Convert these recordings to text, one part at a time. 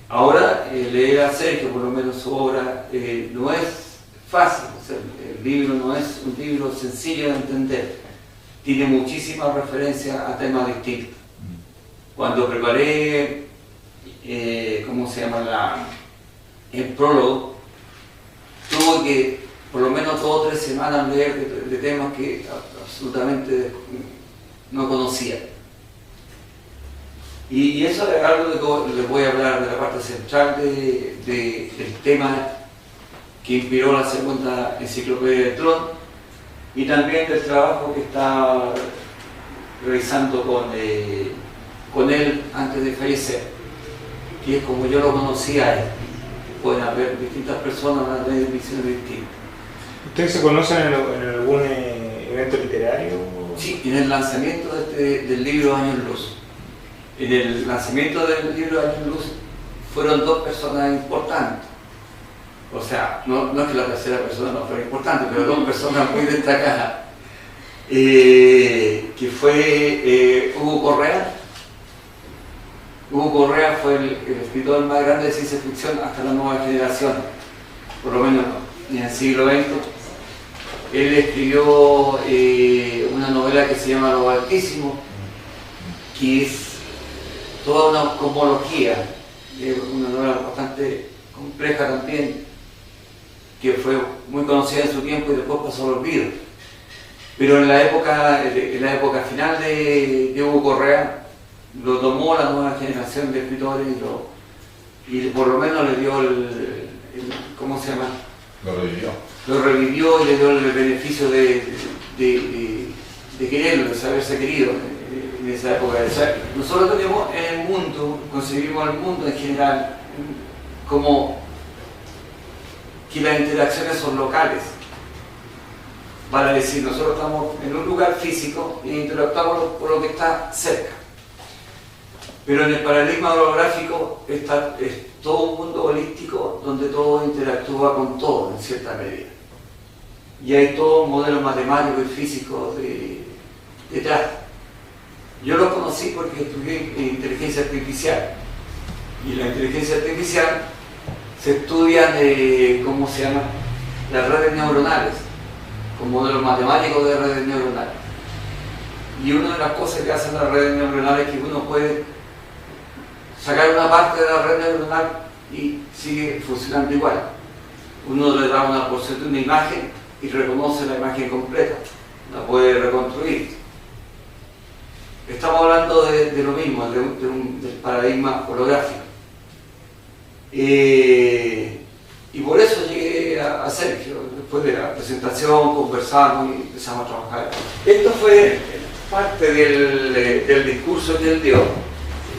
Ahora, leer a Sergio, por lo menos su obra, no es fácil. O sea, el libro no es un libro sencillo de entender. Tiene muchísimas referencias a temas distintos. Cuando preparé, ¿cómo se llama? El prólogo, tuve que por lo menos 2 o 3 semanas leer de temas que absolutamente no conocía. Y eso es algo de que les voy a hablar de la parte central del tema que inspiró la segunda enciclopedia de Tron, y también del trabajo que está realizando con él antes de fallecer, que es como yo lo conocía a él. Pueden haber distintas personas, van a tener visiones distintas. ¿Ustedes se conocen en algún evento literario? Sí, en el lanzamiento del libro Años Luz. En el lanzamiento del libro Años Luz fueron 2 personas importantes. O sea, no es que la tercera persona no fuera importante, pero 2 personas muy destacadas. Que fue Hugo Correa. Hugo Correa fue el escritor más grande de ciencia ficción hasta la nueva generación, por lo menos en el siglo XX. Él escribió una novela que se llama Lo Altísimo, que es toda una cosmología, una novela bastante compleja también, que fue muy conocida en su tiempo y después pasó al olvido. Pero en la época final de Hugo Correa, lo tomó la nueva generación de escritores y por lo menos le dio ¿cómo se llama? Lo revivió y le dio el beneficio de quererlo, de saberse querido en esa época. O sea, nosotros tenemos en el mundo, concebimos el mundo en general como que las interacciones son locales. Vale decir, nosotros estamos en un lugar físico e interactuamos por lo que está cerca. Pero en el paradigma holográfico es todo un mundo holístico donde todo interactúa con todo en cierta medida. Y hay todo un modelo matemático y físico detrás. Yo lo conocí porque estudié inteligencia artificial. Y la inteligencia artificial se estudia ¿cómo se llama? Las redes neuronales, con modelos matemáticos de redes neuronales. Y una de las cosas que hacen las redes neuronales es que uno puede sacar una parte de la red neuronal y sigue funcionando igual. Uno le da una porción de una imagen y reconoce la imagen completa, la puede reconstruir. Estamos hablando de lo mismo, del paradigma holográfico. Y por eso llegué a Sergio. Después de la presentación conversamos y empezamos a trabajar. Esto fue parte del discurso que él dio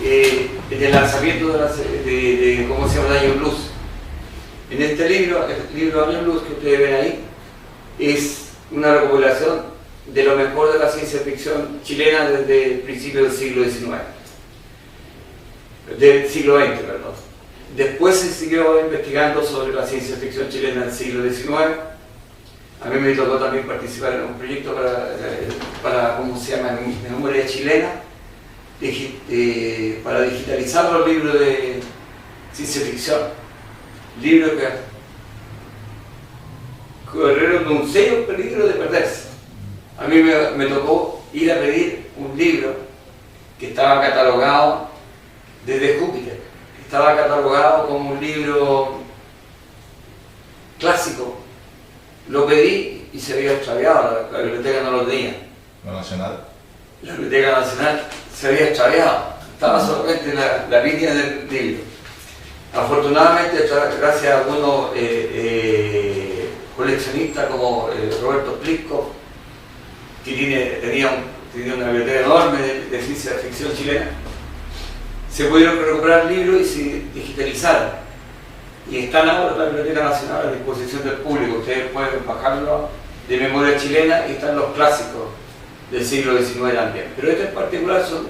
en el lanzamiento de ¿cómo se llama? Años Luz. En este libro, el libro Años Luz que ustedes ven ahí, es una recopilación de lo mejor de la ciencia ficción chilena desde el principio del siglo XIX. Del siglo XX, perdón. Después se siguió investigando sobre la ciencia ficción chilena del siglo XIX. A mí me tocó también participar en un proyecto para ¿cómo se llama?, memoria chilena, para digitalizar los libros de ciencia ficción. Libros que corrieron de un serio peligro de perderse. A mí me tocó ir a pedir un libro que estaba catalogado desde Júpiter, que estaba catalogado como un libro clásico. Lo pedí y se había extraviado, la biblioteca no lo tenía. ¿La Nacional? La Biblioteca Nacional se había extraviado, estaba solamente la línea del libro. Afortunadamente, gracias a algunos coleccionistas como Roberto Plisco, que tenía una biblioteca enorme de ciencia ficción chilena, se pudieron recuperar libros y se digitalizaron. Y están ahora en la Biblioteca Nacional a disposición del público. Ustedes pueden bajarlo de memoria chilena y están los clásicos del siglo XIX también. Pero estos en particular son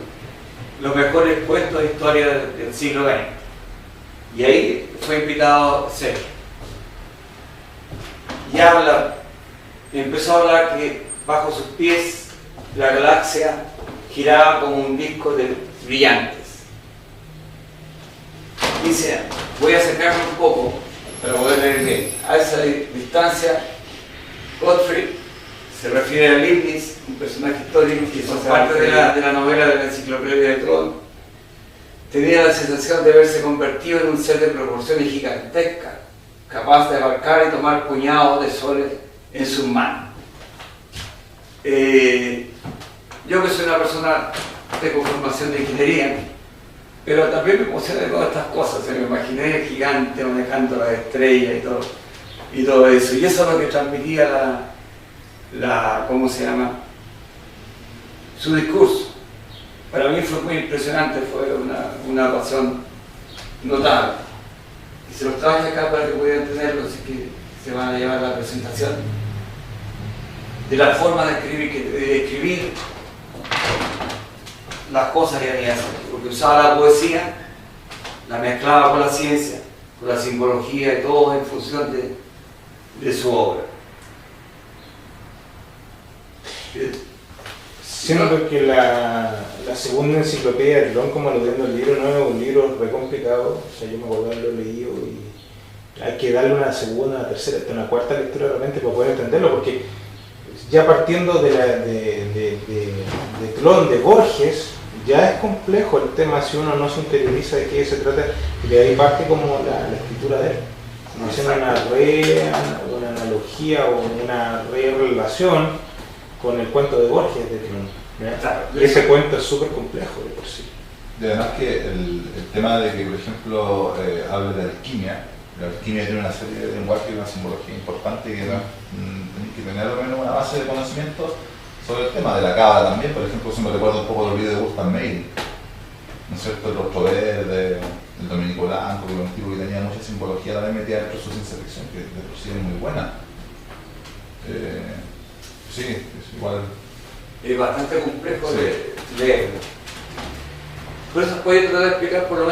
los mejores puestos de historia del siglo XX. Y ahí fue invitado Sergio. Y empezó a hablar que bajo sus pies la galaxia giraba como un disco de brillantes. Dice, voy a acercarme un poco para poder leer bien. A esa distancia, Gottfried se refiere a Leibniz, un personaje histórico que son parte de la novela de la Enciclopedia de Tron. Tenía la sensación de haberse convertido en un ser de proporciones gigantescas, capaz de abarcar y tomar puñados de soles en sus manos. Yo que soy una persona, tengo formación de ingeniería, pero también me emocioné de todas estas cosas. Me imaginé el gigante manejando las estrellas y todo eso. Y eso es lo que transmitía ¿cómo se llama? Su discurso. Para mí fue muy impresionante, fue una pasión notable. Y se los traje acá para que pudieran tenerlo, así que se van a llevar la presentación de la forma de escribir las cosas que había, porque usaba la poesía, la mezclaba con la ciencia, con la simbología y todo en función de su obra. Siento que la segunda enciclopedia de Tron, como aludiendo al libro, no es un libro re complicado. O sea, yo me acuerdo de haberlo leído y hay que darle una segunda, una tercera, hasta una cuarta lectura realmente para poder entenderlo, porque ya partiendo de Tron, de Borges, ya es complejo el tema si uno no se interioriza de qué se trata, y de ahí parte como la escritura de él. Haciendo una analogía o una relación con el cuento de Borges de Tron. Claro, y ese cuento es súper complejo de por sí. Y además que el tema de que, por ejemplo, hable de alquimia, la alquimia tiene una serie de lenguaje y una simbología importante que tenés que tener al menos una base de conocimientos sobre el tema de la cábala también. Por ejemplo, si me recuerdo un poco del video de Gustav Meyrink, ¿no es cierto? El rostro verde, el Dominico Blanco, que era un tipo que tenía mucha simbología también metida dentro de su ciencia ficción, que de por sí es muy buena. Sí, es igual. Es bastante complejo de leerlo. Por eso voy a tratar de explicar por lo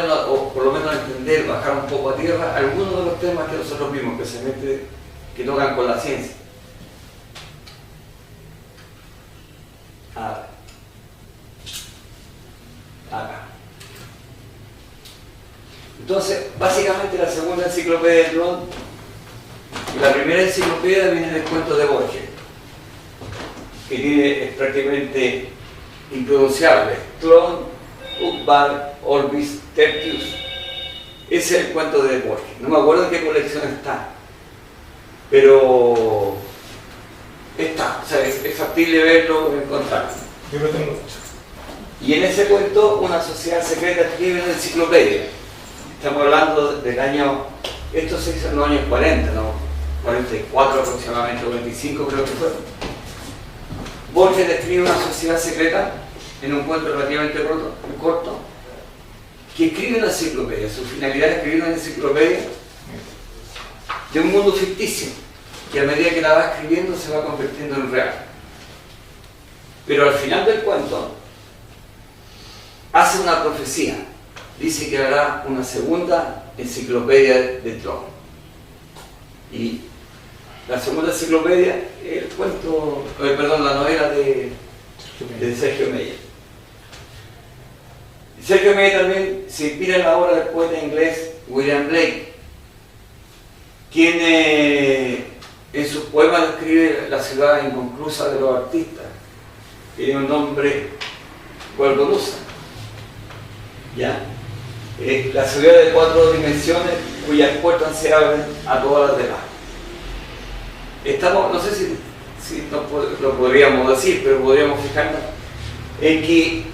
menos entender, bajar un poco a tierra algunos de los temas que nosotros vimos que tocan con la ciencia. Acá. Entonces, básicamente la segunda enciclopedia de Tron, la primera enciclopedia viene del cuento de Borges, que es prácticamente impronunciable. Tron, Ukbar, Orbis, Tertius. Ese es el cuento de Borges. No me acuerdo en qué colección está, pero está, o sea, es factible verlo, encontrarlo. Yo lo tengo. Y en ese cuento, una sociedad secreta escribe una enciclopedia. Estamos hablando del año, esto se hizo en los años 40, ¿no? 44 aproximadamente, o 25 creo que fue. Borges describe una sociedad secreta en un cuento relativamente corto, que escribe una enciclopedia. Su finalidad es escribir una enciclopedia de un mundo ficticio, que a medida que la va escribiendo se va convirtiendo en real. Pero al final del cuento hace una profecía, dice que hará una segunda enciclopedia de Tron. Y la segunda enciclopedia es la novela de Sergio Meyer. Sergio Meyer también se inspira en la obra del poeta inglés William Blake, quien en sus poemas describe la ciudad inconclusa de los artistas. Tiene un nombre Gualdonusa. ¿Ya? La ciudad de 4 dimensiones cuyas puertas se abren a todas las demás. No sé si lo podríamos decir, pero podríamos fijarnos en que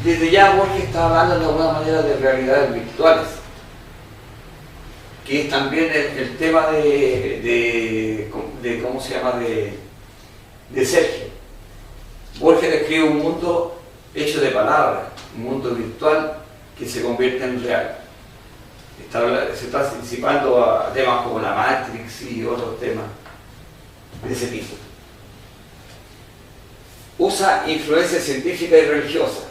desde ya Borges está hablando de alguna manera de realidades virtuales, que es también el tema ¿cómo se llama? de Sergio. Borges describe un mundo hecho de palabras, un mundo virtual que se convierte en real. Se está anticipando a temas como la Matrix y otros temas de ese tipo. Usa influencia científica y religiosa.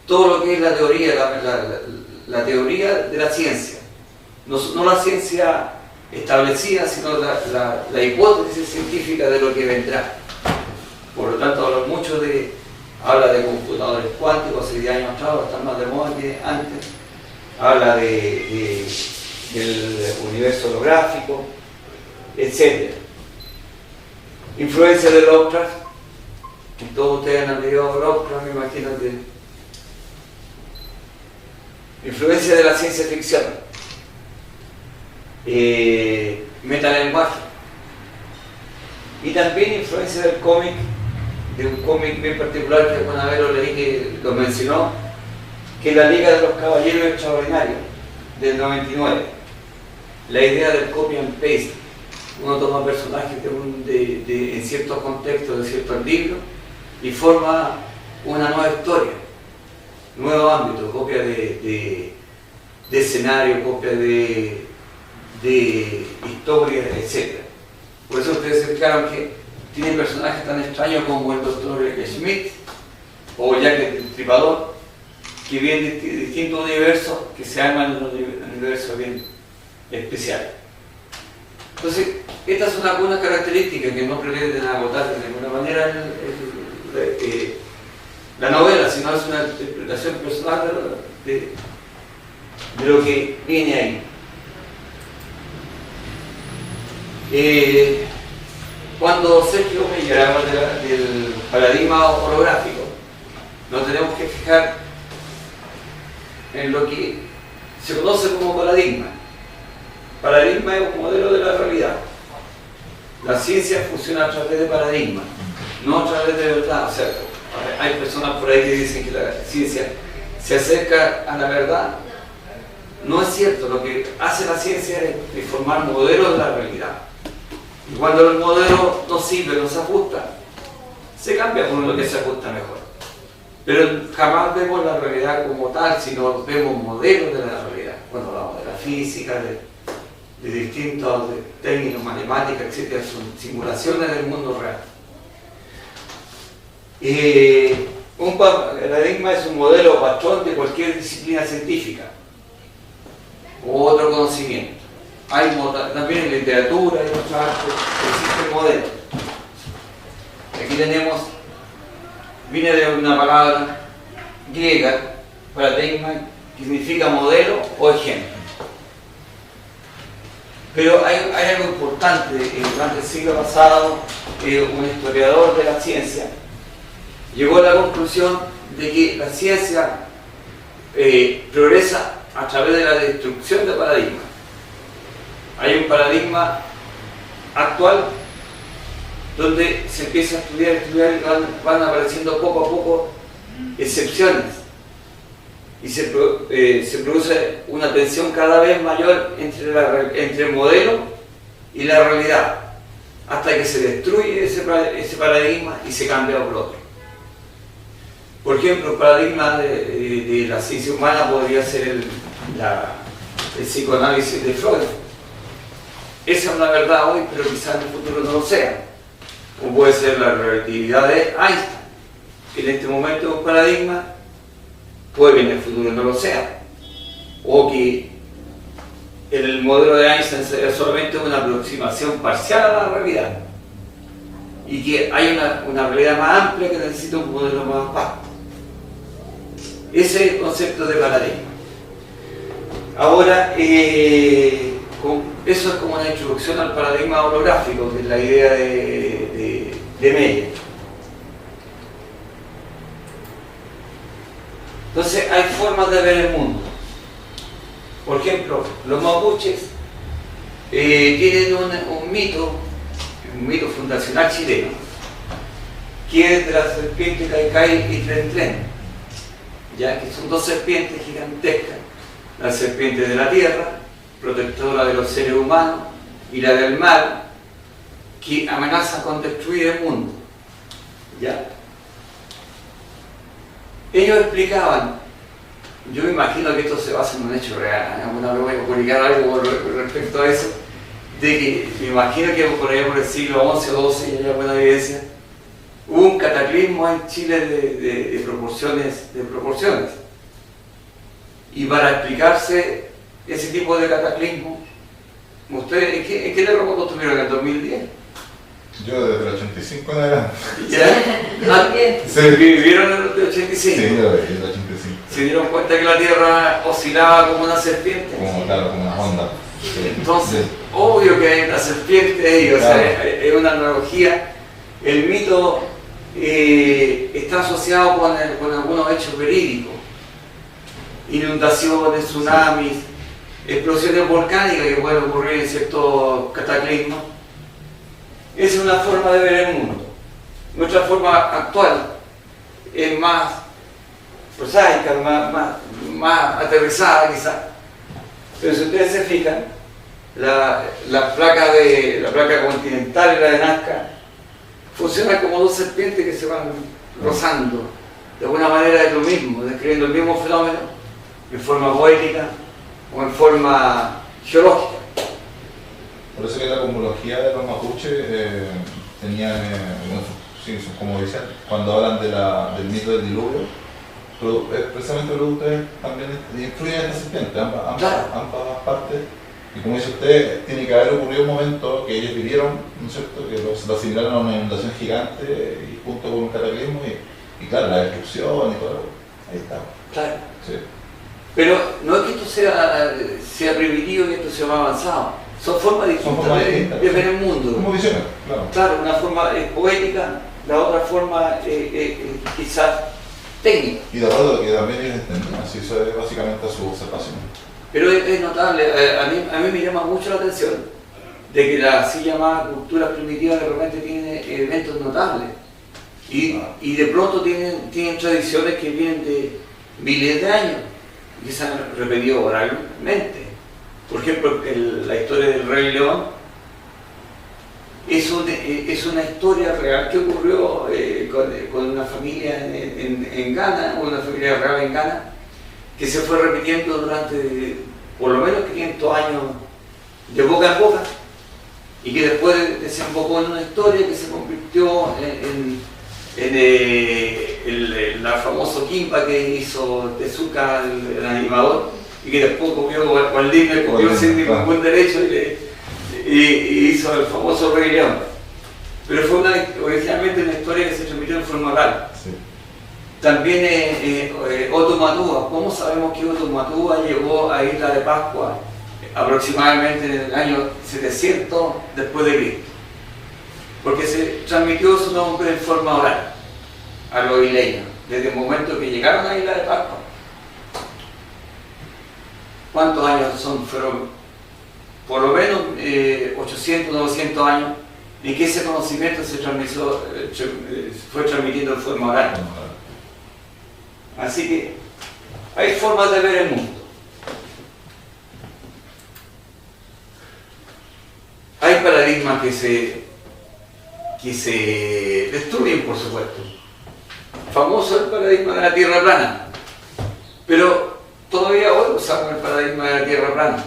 Todo lo que es la teoría, la teoría de la ciencia. No la ciencia establecida, sino la hipótesis científica de lo que vendrá. Por lo tanto, habla mucho de habla de computadores cuánticos, hace 10 años atrás, están más de moda que antes, habla del universo holográfico, etc. Influencia de Lovecraft, que todos ustedes han leído Lovecraft, me imagino que... Influencia de la ciencia ficción, metalenguaje, y también influencia del cómic, de un cómic bien particular que alguna vez lo leí, que lo mencionó, que es la Liga de los Caballeros Extraordinarios, del 99. La idea del copy and paste. Uno toma personajes en ciertos contextos de ciertos libros y forma una nueva historia, nuevo ámbito, copia de escenario, copia de historia, etc. Por eso ustedes se fijaron que tienen personajes tan extraños como el Dr. Smith o Jack el Destripador, que vienen de distintos universos que se arman en un universo bien especial. Entonces, estas son algunas características que no pretenden agotar de ninguna manera la novela, sino es una interpretación personal de lo que viene ahí. Cuando Sergio Meyer habla del paradigma holográfico, nos tenemos que fijar en lo que se conoce como paradigma. Paradigma es un modelo de la realidad. La ciencia funciona a través de paradigmas, no a través de verdad. O sea, hay personas por ahí que dicen que la ciencia se acerca a la verdad. No es cierto. Lo que hace la ciencia es formar modelos de la realidad. Y cuando el modelo no sirve, no se ajusta, se cambia por lo que se ajusta mejor. Pero jamás vemos la realidad como tal, sino vemos modelos de la realidad. Cuando hablamos de la física, de distintos términos, matemáticas, etc., son simulaciones del mundo real. Un paradigma es un modelo o patrón de cualquier disciplina científica o otro conocimiento. Hay también en literatura y en otras artes existen modelos. Aquí tenemos, viene de una palabra griega, paradigma, que significa modelo o ejemplo. Pero hay algo importante. Durante el siglo pasado, un historiador de la ciencia llegó a la conclusión de que la ciencia progresa a través de la destrucción de paradigmas. Hay un paradigma actual donde se empieza a estudiar y van apareciendo poco a poco excepciones y se produce una tensión cada vez mayor entre el modelo y la realidad, hasta que se destruye ese paradigma y se cambia por otro. Por ejemplo, el paradigma de la ciencia humana podría ser el psicoanálisis de Freud. Esa es una verdad hoy, pero quizás en el futuro no lo sea. O puede ser la relatividad de Einstein, que en este momento es un paradigma, puede que en el futuro no lo sea. O que el modelo de Einstein sea solamente una aproximación parcial a la realidad. Y que hay una realidad más amplia que necesita un modelo más vasto. Ese es el concepto de paradigma. Ahora, eso es como una introducción al paradigma holográfico, que es la idea de Meyer. Entonces, hay formas de ver el mundo. Por ejemplo, los mapuches tienen un mito fundacional chileno, que es de la serpiente Caicay y Tren Tren, ya que son dos serpientes gigantescas, la serpiente de la tierra, protectora de los seres humanos, y la del mar, que amenaza con destruir el mundo. ¿Ya? Ellos explicaban, yo me imagino que esto se basa en un hecho real, alguna vez voy a publicar algo respecto a eso, de que me imagino que por allá por el siglo XI o XII, ya hay buena evidencia, hubo un cataclismo en Chile de proporciones. Y para explicarse ese tipo de cataclismo, ¿ustedes en qué terremoto tuvieron en el 2010? Yo desde el 85 en adelante. ¿Ya? Sí. ¿Vivieron en el 85? Sí, yo desde el 85. ¿Se dieron cuenta que la Tierra oscilaba como una serpiente? Claro, como una onda. Sí. Entonces, obvio que hay una serpiente ahí, o Claro. sea, es una analogía. El mito está asociado con algunos hechos verídicos. Inundaciones, tsunamis, explosiones volcánicas que pueden ocurrir en ciertos cataclismos. Esa es una forma de ver el mundo. Nuestra forma actual es más prosaica, más aterrizada quizás. Pero si ustedes se fijan, la placa continental y la de Nazca funcionan como dos serpientes que se van rozando. De alguna manera es lo mismo, describiendo el mismo fenómeno en forma poética o en forma geológica. Por eso que la cosmología de los mapuches tenían, sí, como dicen, cuando hablan del mito del diluvio, precisamente ustedes también influyen en esta serpiente, ambas partes. Y como dice usted, tiene que haber ocurrido un momento que ellos vivieron, ¿no es cierto?, que lo asimilaron a una inundación gigante y junto con un cataclismo y claro, la destrucción y todo. Ahí está. Claro. Sí. Pero no es que esto sea primitivo y esto sea más avanzado. Son formas distintas de ver el mundo. Como visiones, claro. Claro, una forma es poética, la otra forma quizás técnica. Y de acuerdo que también ellos entendían, así eso es básicamente su observación. Pero es notable, a mí me llama mucho la atención de que la así llamada cultura primitiva de repente tiene eventos notables y de pronto tienen tradiciones que vienen de miles de años y que se han repetido oralmente. Por ejemplo, la historia del Rey León es una historia real que ocurrió con una familia en Ghana, una familia real en Ghana, que se fue repitiendo durante por lo menos 500 años de boca en boca y que después desembocó en una historia que se convirtió en la famoso Kimba que hizo Tezuka, el animador, y que después copió Walt Disney, copió sin ningún derecho y hizo el famoso Rey León. Pero fue originalmente una historia que se transmitió en forma oral. Sí. También Otumatúa. ¿Cómo sabemos que Otumatúa llegó a Isla de Pascua aproximadamente en el año 700 después de Cristo? Porque se transmitió su nombre en forma oral a los isleños, desde el momento que llegaron a Isla de Pascua. ¿Cuántos años fueron? Por lo menos 800, 900 años en que ese conocimiento se fue transmitiendo en forma oral. Así que hay formas de ver el mundo. Hay paradigmas que se destruyen, por supuesto. Famoso el paradigma de la Tierra plana. Pero todavía hoy usamos el paradigma de la Tierra plana.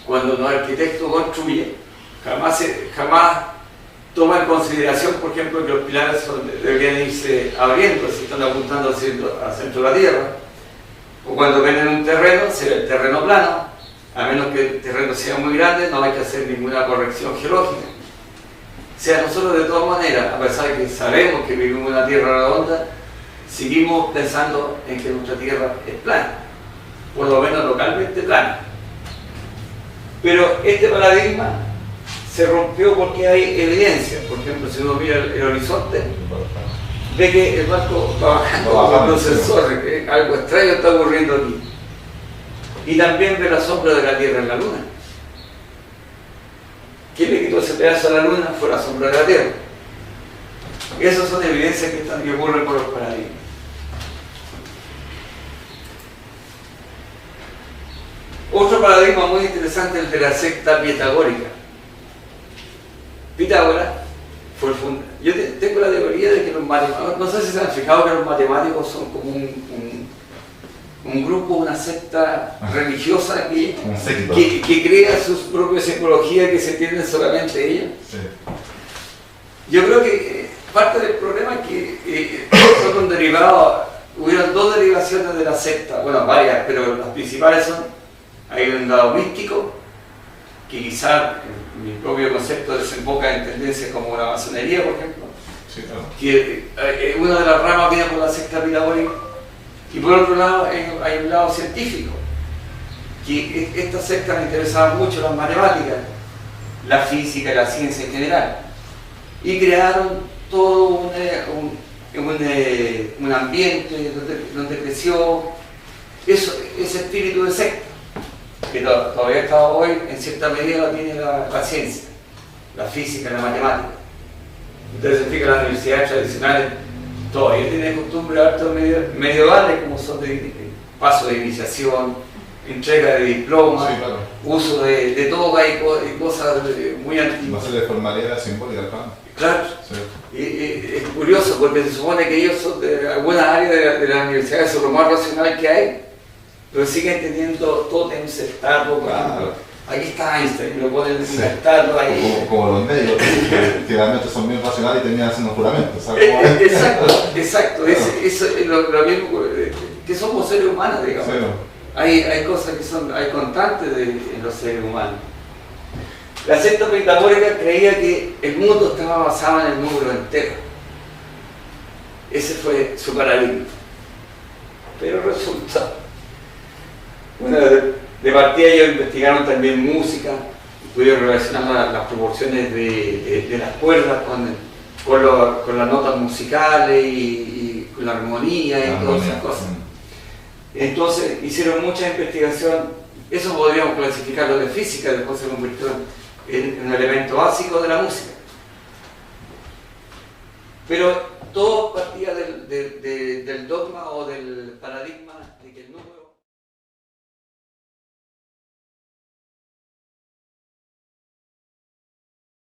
Cuando un arquitecto construye, jamás toma en consideración, por ejemplo, que los pilares deberían irse abriendo, si están apuntando al centro de la Tierra. O cuando ven un terreno, se ve el terreno plano, a menos que el terreno sea muy grande, no hay que hacer ninguna corrección geológica. O sea, nosotros de todas maneras, a pesar de que sabemos que vivimos en una Tierra redonda, seguimos pensando en que nuestra Tierra es plana, por lo menos localmente plana. Pero este paradigma se rompió porque hay evidencia. Por ejemplo, si uno mira el horizonte, ve que el barco va bajando con los sensores, que algo extraño está ocurriendo aquí. Y también ve la sombra de la Tierra en la Luna. ¿Quién le quitó ese pedazo a la Luna? Fue la sombra de la Tierra. Esas son evidencias que ocurren por los paradigmas. Otro paradigma muy interesante es el de la secta pitagórica. Pitágoras fue el fundador. Yo tengo la teoría de que los matemáticos, no sé si se han fijado que los matemáticos son como un grupo, una secta religiosa que crea sus propias simbologías que se entienden solamente ellos. Sí. Yo creo que parte del problema es que son derivados, hubieron dos derivaciones de la secta, bueno, varias, pero las principales son, hay un lado místico que quizá mi propio concepto desemboca en tendencias como la masonería, por ejemplo, Sí, claro. que una de las ramas viene por la secta pitagórica, y por otro lado hay un lado científico, que esta secta me interesaba mucho las matemáticas, la física y la ciencia en general, y crearon todo un ambiente donde creció ese espíritu de secta, que todavía hasta hoy en cierta medida lo tiene la ciencia, la física y la matemática. Entonces significa que las universidades tradicionales todavía tienen costumbre de actos medievales, como son de paso de iniciación, entrega de diplomas, Sí, claro. uso de toga y cosas muy Una antiguas. serie de formalidades simbólicas, claro. Claro, Sí. es curioso porque se supone que ellos son de algunas áreas de la universidad, son lo más racional que hay, pero siguen teniendo tótems, estatuas, por Claro. ejemplo. Aquí está Einstein, lo ponen en Sí. la estatua ahí. Como los medios, que realmente son bien racionales y terminan haciendo juramentos. ¿Sabes cómo es? Exacto, eso es lo mismo que somos seres humanos, digamos. Sí, Hay cosas hay constantes en los seres humanos. La secta pitagórica creía que el mundo estaba basado en el número entero. Ese fue su paradigma. Pero resulta, de partida ellos investigaron también música, pudieron relacionar las proporciones de las cuerdas con las notas musicales y con la armonía y todas esas cosas. Entonces hicieron mucha investigación, eso podríamos clasificarlo de física, después se convirtió en un elemento básico de la música. Pero todo partía del dogma o del paradigma